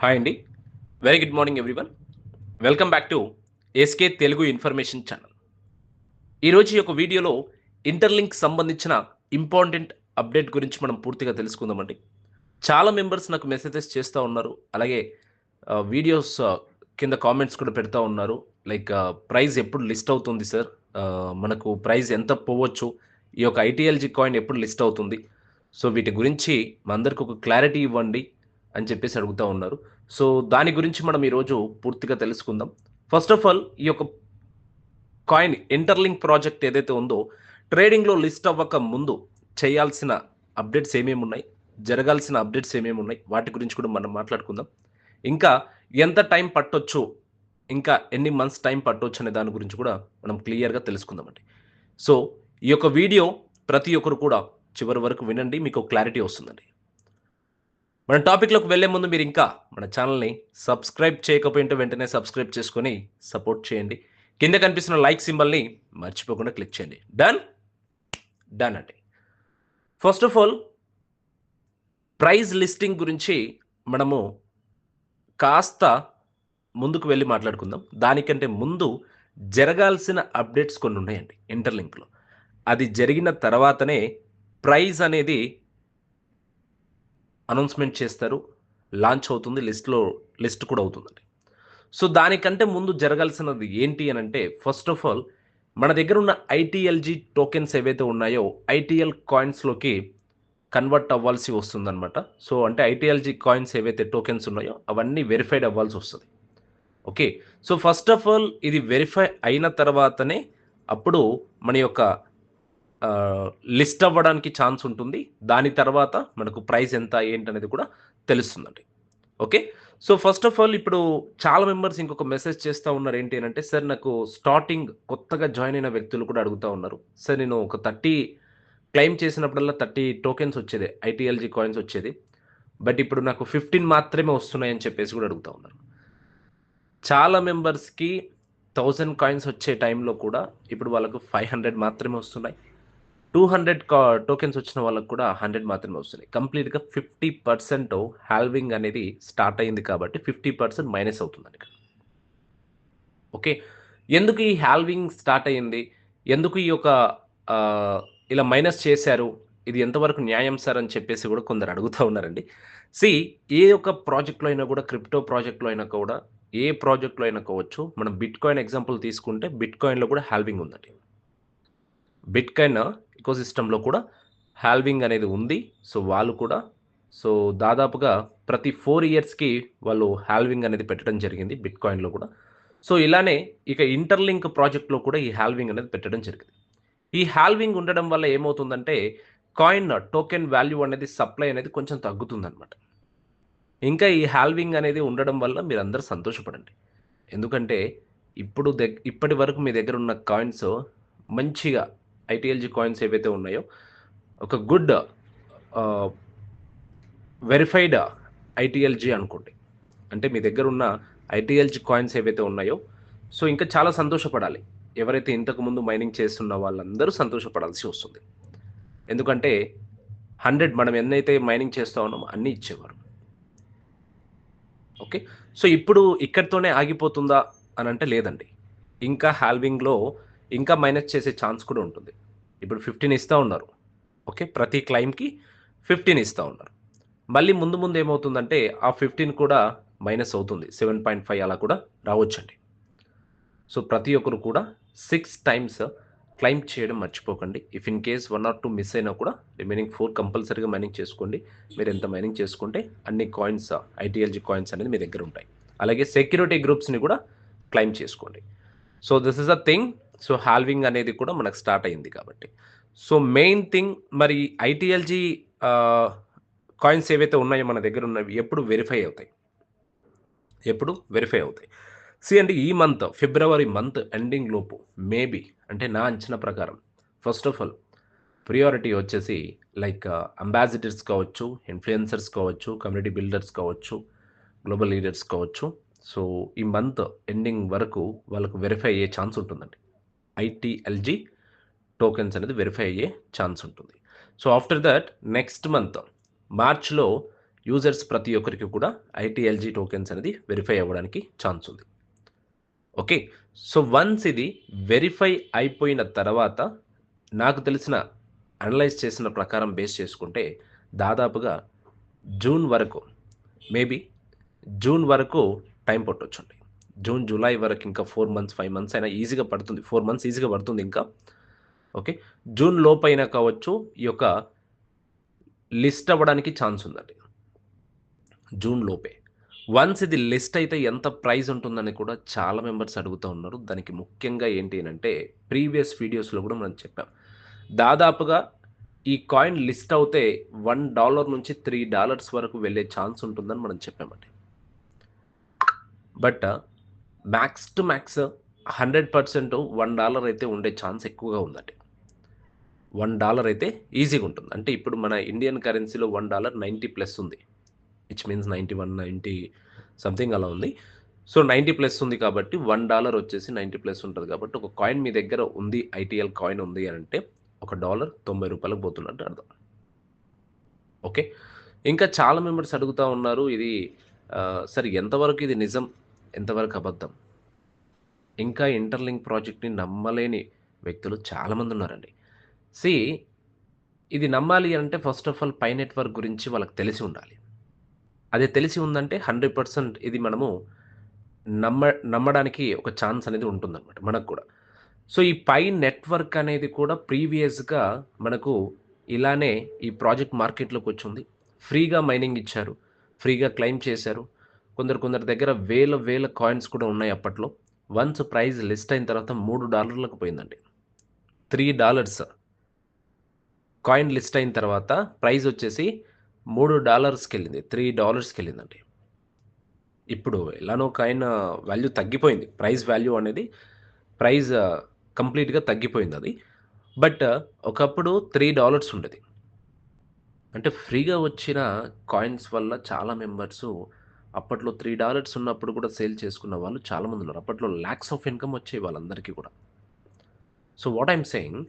Hi అండి. Very good morning everyone. Welcome back to SK Telugu information channel. ఈరోజు ఈ యొక్క వీడియోలో ఇంటర్లింక్ సంబంధించిన ఇంపార్టెంట్ అప్డేట్ గురించి మనం పూర్తిగా తెలుసుకుందామండి. చాలా మెంబర్స్ నాకు మెసేజెస్ చేస్తూ ఉన్నారు. అలాగే వీడియోస్ కింద కామెంట్స్ కూడా పెడతా ఉన్నారు. లైక్ ప్రైస్ ఎప్పుడు లిస్ట్ అవుతుంది సార్? మనకు ప్రైస్ ఎంత పోవచ్చు? ఈ యొక్క ఐటీఎల్జీ కాయిన్ ఎప్పుడు లిస్ట్ అవుతుంది? సో వీటి గురించి మా అందరికి ఒక క్లారిటీ ఇవ్వండి అని చెప్పేసి అడుగుతా ఉన్నారు. సో దాని గురించి మనం ఈరోజు పూర్తిగా తెలుసుకుందాం. ఫస్ట్ ఆఫ్ ఆల్ ఈ యొక్క కాయిన్ ఇంటర్లింక్ ప్రాజెక్ట్ ఏదైతే ఉందో ట్రేడింగ్లో లిస్ట్ అవ్వక ముందు చేయాల్సిన అప్డేట్స్ ఏమేమి ఉన్నాయి, జరగాల్సిన అప్డేట్స్ ఏమేమి ఉన్నాయి, వాటి గురించి కూడా మనం మాట్లాడుకుందాం. ఇంకా ఎంత టైం పట్టొచ్చు, ఇంకా ఎన్ని మంత్స్ టైం పట్టొచ్చు అనే దాని గురించి కూడా మనం క్లియర్గా తెలుసుకుందామండి. సో ఈ యొక్క వీడియో ప్రతి ఒక్కరు కూడా చివరి వరకు వినండి, మీకు క్లారిటీ వస్తుందండి. మన టాపిక్లోకి వెళ్లే ముందు మీరు ఇంకా మన ఛానల్ని సబ్స్క్రైబ్ చేయకపోయింటే వెంటనే సబ్స్క్రైబ్ చేసుకొని సపోర్ట్ చేయండి. కింద కనిపిస్తున్న లైక్ సింబల్ని మర్చిపోకుండా క్లిక్ చేయండి. డన్ డన్ అండి. First of all prize listing గురించి మనము కాస్త ముందుకు వెళ్ళి మాట్లాడుకుందాం. దానికంటే ముందు జరగాల్సిన అప్డేట్స్ కొన్ని ఉన్నాయండి ఇంటర్లింక్లో. అది జరిగిన తర్వాతనే ప్రైజ్ అనేది అనౌన్స్మెంట్ చేస్తారు, లాంచ్ అవుతుంది, లిస్ట్ కూడా అవుతుందండి. సో దానికంటే ముందు జరగాల్సినది ఏంటి అని అంటే, ఫస్ట్ ఆఫ్ ఆల్ మన దగ్గర ఉన్న ఐటీఎల్జీ టోకెన్స్ ఏవైతే ఉన్నాయో ఐటీఎల్ కాయిన్స్లోకి కన్వర్ట్ అవ్వాల్సి వస్తుందన్నమాట. సో అంటే ఐటీఎల్జీ కాయిన్స్ ఏవైతే టోకెన్స్ ఉన్నాయో అవన్నీ వెరిఫైడ్ అవ్వాల్సి వస్తుంది. Okay. So first of all ఇది వెరిఫై అయిన తర్వాతనే అప్పుడు మన యొక్క లిస్ట్ అవ్వడానికి ఛాన్స్ ఉంటుంది. దాని తర్వాత మనకు ప్రైస్ ఎంత ఏంటనేది కూడా తెలుస్తుందండి. Okay. So first of all ఇప్పుడు చాలా మెంబర్స్ ఇంకొక మెసేజ్ చేస్తూ ఉన్నారు. ఏంటి అంటే, సార్ నాకు స్టార్టింగ్ కొత్తగా జాయిన్ అయిన వ్యక్తులు కూడా అడుగుతూ ఉన్నారు. సార్ నేను ఒక 30 క్లెయిమ్ చేసినప్పుడల్లా 30 టోకెన్స్ వచ్చేది, ఐటీఎల్జీ కాయిన్స్ వచ్చేది. బట్ ఇప్పుడు నాకు 15 మాత్రమే వస్తున్నాయని చెప్పేసి కూడా అడుగుతూ ఉన్నారు. చాలా మెంబర్స్కి 1000 కాయిన్స్ వచ్చే టైంలో కూడా ఇప్పుడు వాళ్ళకు 500 మాత్రమే వస్తున్నాయి. 200 టోకెన్స్ వచ్చిన వాళ్ళకు కూడా 100 మాత్రమే వస్తున్నాయి. కంప్లీట్‌గా 50% హాల్వింగ్ అనేది స్టార్ట్ అయింది కాబట్టి 50% మైనస్ అవుతుందండి ఇక్కడ. ఓకే. ఎందుకు ఈ హాల్వింగ్ స్టార్ట్ అయింది? ఎందుకు ఈ యొక్క ఇలా మైనస్ చేశారు? ఇది ఎంతవరకు న్యాయం సార్ అని చెప్పేసి కూడా కొందరు అడుగుతా ఉన్నారండి. ఏ ఒక్క ప్రాజెక్ట్‌లో అయినా కూడా, క్రిప్టో ప్రాజెక్ట్‌లో అయినా కూడా, ఏ ప్రాజెక్ట్‌లో అయినా కావచ్చు, మనం బిట్‌కాయిన్ ఎగ్జాంపుల్ తీసుకుంటే బిట్‌కాయిన్‌లో కూడా హాల్వింగ్ ఉందండి. బిట్‌కాయిన్ ఎకోసిస్టమ్‌లో కూడా హాల్వింగ్ అనేది ఉంది. సో వాళ్ళు కూడా దాదాపుగా ప్రతి 4 ఇయర్స్‌కి వాళ్ళు హాల్వింగ్ అనేది పెట్టడం జరిగింది బిట్‌కాయిన్‌లో కూడా. సో ఇలానే ఇక ఇంటర్లింక్ ప్రాజెక్ట్‌లో కూడా ఈ హాల్వింగ్ అనేది పెట్టడం జరిగింది. ఈ హాల్వింగ్ ఉండడం వల్ల ఏమవుతుందంటే కాయిన్ టోకెన్ వాల్యూ అనేది సప్లై అనేది కొంచెం తగ్గుతుందనమాట. ఇంకా ఈ హాల్వింగ్ అనేది ఉండడం వల్ల మీరందరూ సంతోషపడండి. ఎందుకంటే ఇప్పటి వరకు మీ దగ్గర ఉన్న కాయిన్స్ మంచిగా ఐటీఎల్జీ కాయిన్స్ ఏవైతే ఉన్నాయో ఒక గుడ్ వెరిఫైడ్ ఐటీఎల్జీ అనుకోండి. అంటే మీ దగ్గర ఉన్న ఐటీఎల్జీ కాయిన్స్ ఏవైతే ఉన్నాయో సో ఇంకా చాలా సంతోషపడాలి. ఎవరైతే ఇంతకుముందు మైనింగ్ చేస్తున్న వాళ్ళందరూ సంతోషపడాల్సి వస్తుంది. ఎందుకంటే 100 మనం ఎన్నైతే మైనింగ్ చేస్తా ఉన్నామో అన్నీ ఇచ్చేవారు. ఓకే. సో ఇప్పుడు ఇక్కడితోనే ఆగిపోతుందా అని అంటే లేదండి. ఇంకా హాల్వింగ్‌లో ఇంకా మైనస్ చేసే ఛాన్స్ కూడా ఉంటుంది. ఇప్పుడు 15 ఇస్తా ఉన్నారు. ఓకే. ప్రతి క్లెయిమ్‌కి 15 ఇస్తా ఉన్నారు. మళ్ళీ ముందు ముందు ఏమవుతుందంటే ఆ 15 కూడా మైనస్ అవుతుంది. 7.5 అలా కూడా రావచ్చండి. సో ప్రతి ఒక్కరు కూడా 6 టైమ్స్ క్లెయిమ్ చేయడం మర్చిపోకండి. If in case 1 or 2 miss అయినా కూడా రిమైనింగ్ 4 కంపల్సరీగా మైనింగ్ చేసుకోండి. మీరు ఎంత మైనింగ్ చేసుకుంటే అన్ని కాయిన్స్ ఐటీఎల్జీ కాయిన్స్ అనేది మీ దగ్గర ఉంటాయి. అలాగే సెక్యూరిటీ గ్రూప్స్‌ని కూడా క్లెయిమ్ చేసుకోండి. So this is a thing. So halving అనేది కూడా మనకు స్టార్ట్ అయింది కాబట్టి. సో మెయిన్ థింగ్ మరి ఐటీఎల్జీ కాయిన్స్ ఏవైతే ఉన్నాయో మన దగ్గర ఉన్నవి ఎప్పుడు వెరిఫై అవుతాయి? అండి ఈ మంత్ ఫిబ్రవరి మంత్ ఎండింగ్ లోపు మేబీ అంటే నా అంచనా ప్రకారం ఫస్ట్ ఆఫ్ ఆల్ ప్రియారిటీ వచ్చేసి లైక్ అంబాసిడర్స్ కావచ్చు, ఇన్‌ఫ్లుయెన్సర్స్ కావచ్చు, కమ్యూనిటీ బిల్డర్స్ కావచ్చు, గ్లోబల్ లీడర్స్ కావచ్చు. సో ఈ మంత్ ఎండింగ్ వరకు వాళ్ళకు వెరిఫై అయ్యే ఛాన్స్ ఉంటుందండి. ఐటీఎల్జీ టోకెన్స్ అనేది వెరిఫై అయ్యే ఛాన్స్ ఉంటుంది. So after that next month మార్చ్‌లో యూజర్స్ ప్రతి ఒక్కరికి కూడా ఐటీఎల్జీ టోకెన్స్ అనేది వెరిఫై అవ్వడానికి ఛాన్స్ ఉంది. ఓకే. సో వన్స్ ఇది వెరిఫై అయిపోయిన తర్వాత నాకు తెలిసిన అనలైజ్ చేసిన ప్రకారం బేస్ చేసుకుంటే దాదాపుగా జూన్ వరకు మేబీ జూన్ వరకు టైం పట్టొచ్చండి. జూన్, జూలై వరకు ఇంకా 4 మంత్స్, 5 మంత్స్ అయినా ఈజీగా పడుతుంది. 4 మంత్స్ ఈజీగా పడుతుంది ఇంకా. ఓకే. జూన్ లోపైనా కావచ్చు ఈ యొక్క లిస్ట్ అవ్వడానికి ఛాన్స్ ఉందండి. జూన్ లోపే. వన్స్ ఇది లిస్ట్ అయితే ఎంత ప్రైస్ ఉంటుందని కూడా చాలా మెంబర్స్ అడుగుతూ ఉన్నారు. దానికి ముఖ్యంగా ఏంటి అనంటే ప్రీవియస్ వీడియోస్‌లో కూడా మనం చెప్పాం. దాదాపుగా ఈ కాయిన్ లిస్ట్ అవుతే $1 నుంచి $3 వరకు వెళ్ళే ఛాన్స్ ఉంటుందని మనం చెప్పామండి. బట్ మ్యాక్స్ టు మ్యాక్స్ 100% $1 అయితే ఉండే ఛాన్స్ ఎక్కువగా ఉందండి. $1 అయితే ఈజీగా ఉంటుంది. అంటే ఇప్పుడు మన ఇండియన్ కరెన్సీలో $1 90+ ఉంది. విచ్ మీన్స్ 91, 90 సంథింగ్ అలా ఉంది. సో 90+ ఉంది కాబట్టి $1 వచ్చేసి 90+ ఉంటది కాబట్టి ఒక కాయిన్ మీ దగ్గర ఉంది, ఐటీఎల్ కాయిన్ ఉంది అనంటే ఒక $1 $90 పోతున్నట్టు అర్థం. ఓకే. ఇంకా చాలా మెంబర్స్ అడుగుతా ఉన్నారు ఇది సర్ ఎంతవరకు ఇది నిజం? ఎంతవరకు అబద్ధం? ఇంకా ఇంటర్‌లింక్ ప్రాజెక్ట్‌ని నమ్మలేని వ్యక్తులు చాలామంది ఉన్నారండి. సీ ఇది నమ్మాలి అంటే first of all pi network గురించి వాళ్ళకి తెలిసి ఉండాలి. అది తెలిసి ఉందంటే 100% ఇది మనము నమ్మడానికి ఒక ఛాన్స్ అనేది ఉంటుందన్నమాట మనకు కూడా. సో, ఈ పై నెట్వర్క్ అనేది కూడా ప్రీవియస్‌గా మనకు ఇలానే ఈ ప్రాజెక్ట్ మార్కెట్‌లోకొచ్చింది. ఫ్రీగా మైనింగ్ ఇచ్చారు. ఫ్రీగా క్లెయిమ్ చేశారు. కొందరి దగ్గర వేల కాయిన్స్ కూడా ఉన్నాయి అప్పట్లో. వన్స్ ప్రైస్ లిస్ట్ అయిన తర్వాత $3లకు పోయిందండి. $3 కాయిన్ లిస్ట్ అయిన తర్వాత ప్రైస్ వచ్చేసి $3కెళ్ళింది. $3కెళ్ళిందండి. ఇప్పుడు ఎలానో కాయిన్ వాల్యూ తగ్గిపోయింది. ప్రైస్ వాల్యూ అనేది ప్రైస్ కంప్లీట్‌గా తగ్గిపోయిందది. బట్ ఒకప్పుడు $3 ఉండేది. అంటే ఫ్రీగా వచ్చిన కాయిన్స్ వల్ల చాలా మెంబర్సు అప్పట్లో $3 ఉన్నప్పుడు కూడా సేల్ చేసుకున్న వాళ్ళు చాలామందున్నారు. అప్పట్లో లాక్స్ ఆఫ్ ఇన్‌కమ్ వచ్చేవి వాళ్ళందరికీ కూడా. So, what I am saying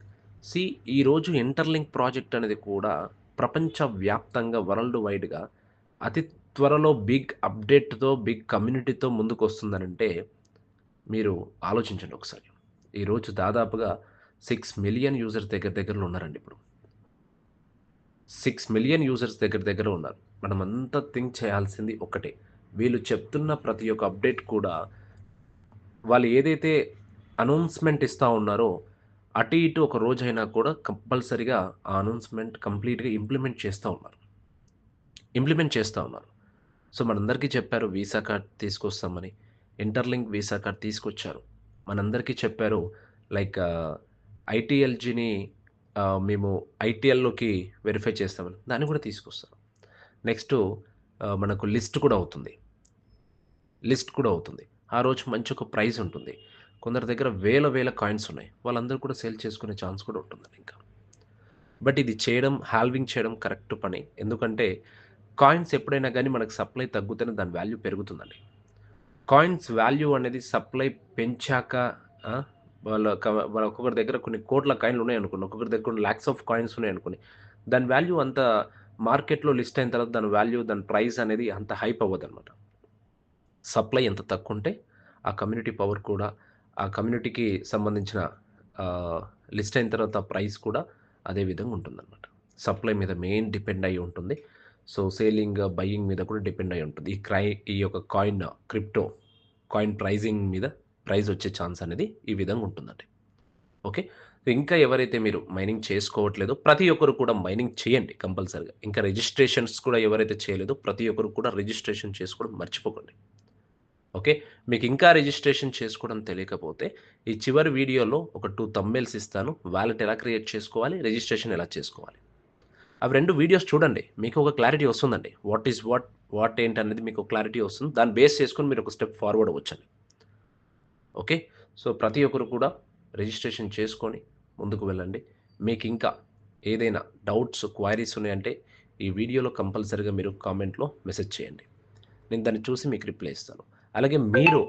ఈరోజు ఇంటర్‌లింక్ ప్రాజెక్ట్ అనేది కూడా ప్రపంచవ్యాప్తంగా వరల్డ్ వైడ్‌గా అతి త్వరలో బిగ్ అప్డేట్‌తో, బిగ్ కమ్యూనిటీతో ముందుకొస్తుందనంటే మీరు ఆలోచించండి ఒకసారి. ఈరోజు దాదాపుగా 6 మిలియన్ యూజర్స్ దగ్గరలో ఉన్నారండి ఇప్పుడు. 6 మిలియన్ యూజర్స్ దగ్గర ఉన్నారు. మనమంతా థింక్ చేయాల్సింది ఒక్కటే. వీళ్ళు చెప్తున్న ప్రతి ఒక్క అప్డేట్ కూడా వాళ్ళు ఏదైతే అనౌన్స్‌మెంట్ ఇస్తా ఉన్నారో అటు ఇటు ఒక రోజైనా కూడా కంపల్సరీగా ఆ అనౌన్స్‌మెంట్ కంప్లీట్‌గా ఇంప్లిమెంట్ చేస్తా ఉన్నారు. సో, మనందరికీ చెప్పారు వీసా కార్డ్ తీసుకొస్తామని. ఇంటర్‌లింక్ వీసా కార్డ్ తీసుకొచ్చారు. మనందరికీ చెప్పారు లైక్ ఐటీఎల్‌జీని మేము ఐటీఎల్‌లోకి వెరిఫై చేస్తామని. దాన్ని కూడా తీసుకొస్తారు. నెక్స్టు మనకు లిస్ట్ కూడా అవుతుంది. ఆ రోజు మంచి ఒక ప్రైజ్ ఉంటుంది. కొందరి దగ్గర వేల కాయిన్స్ ఉన్నాయి. వాళ్ళందరూ కూడా సేల్ చేసుకునే ఛాన్స్ కూడా ఉంటుందండి ఇంకా. బట్ ఇది హాల్వింగ్ చేయడం కరెక్ట్ పని. ఎందుకంటే కాయిన్స్ ఎప్పుడైనా గానీ మనకు సప్లై తగ్గుతేనే దాని వాల్యూ పెరుగుతుందండి. కాయిన్స్ వాల్యూ అనేది సప్లై పెంచాక ఆ! వాళ్ళ ఒక్కొక్కరి దగ్గర కొన్ని కోట్ల కాయిన్‌లు ఉన్నాయనుకోండి. ఒక్కొక్కరి దగ్గర కొన్ని లాక్స్ ఆఫ్ కాయిన్స్ ఉన్నాయనుకోండి. దాని వాల్యూ అంత మార్కెట్‌లో లిస్ట్ అయిన తర్వాత దాని వాల్యూ, దాని ప్రైస్ అనేది అంత హైప్ అవ్వదనమాట. సప్లై ఎంత తక్కువుంటే ఆ కమ్యూనిటీ పవర్ కూడా, ఆ కమ్యూనిటీకి సంబంధించిన లిస్ట్ అయిన తర్వాత ప్రైస్ కూడా అదే విధంగా ఉంటుందనమాట. సప్లై మీద మెయిన్ డిపెండ్ అయ్యి ఉంటుంది. సో, సేలింగ్, బయింగ్ మీద కూడా డిపెండ్ అయ్యి ఉంటుంది. ఈ యొక్క క్రిప్టో కాయిన్ ప్రైజింగ్ మీద ప్రైజ్ వచ్చే ఛాన్స్ అనేది ఈ విధంగా ఉంటుందండి. ఓకే. ఇంకా ఎవరైతే మీరు మైనింగ్ చేసుకోవట్లేదో ప్రతి ఒక్కరు కూడా మైనింగ్ చేయండి కంపల్సరీగా. ఇంకా రిజిస్ట్రేషన్స్ కూడా ఎవరైతే చేయలేదో ప్రతి ఒక్కరు కూడా రిజిస్ట్రేషన్ చేసుకోవడం మర్చిపోకండి. ఓకే. మీకు ఇంకా రిజిస్ట్రేషన్ చేసుకోవడం తెలియకపోతే ఈ చివరి వీడియోలో ఒక 2 థంబ్‌నెయిల్స్ ఇస్తాను. వాలెట్ ఎలా క్రియేట్ చేసుకోవాలి, రిజిస్ట్రేషన్ ఎలా చేసుకోవాలి. అవి 2 వీడియోస్ చూడండి. మీకు ఒక క్లారిటీ వస్తుందండి. వాట్ ఈస్ వాట్ ఏంటనేది మీకు క్లారిటీ వస్తుంది. దాన్ని బేస్ చేసుకొని మీరు ఒక స్టెప్ ఫార్వర్డ్ అవ్వొచ్చండి. ఓకే. సో, ప్రతి ఒక్కరు కూడా రిజిస్ట్రేషన్ చేసుకొని ముందుకు వెళ్ళండి. మీకింకా ఏదైనా డౌట్స్, క్వైరీస్ ఉన్నాయంటే ఈ వీడియోలో కంపల్సరీగా మీరు కామెంట్‌లో మెసేజ్ చేయండి. నేను దాన్ని చూసి మీకు రిప్లై ఇస్తాను. అలాగే మీరు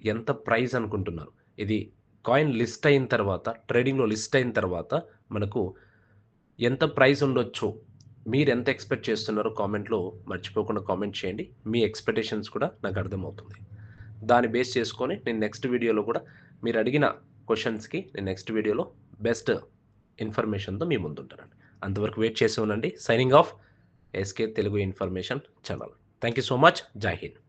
ఎంత ప్రైస్ అనుకుంటున్నారు? ఇది కాయిన్ లిస్ట్ అయిన తర్వాత, ట్రేడింగ్‌లో లిస్ట్ అయిన తర్వాత మనకు ఎంత ప్రైస్ ఉండొచ్చు? మీరు ఎంత ఎక్స్పెక్ట్ చేస్తున్నారో కామెంట్లో మర్చిపోకుండా కామెంట్ చేయండి. మీ ఎక్స్‌పెక్టేషన్స్ కూడా నాకు అర్థమవుతుంది. దాన్ని బేస్ చేసుకొని నేను నెక్స్ట్ వీడియోలో కూడా మీరు అడిగిన క్వెషన్స్‌కి నేను నెక్స్ట్ వీడియోలో బెస్ట్ ఇన్ఫర్మేషన్‌తో మీ ముందుంటానండి. అంతవరకు వెయిట్ చేసి ఉండండి. Signing off SK Telugu information channel. Thank you so much. Jai Hind.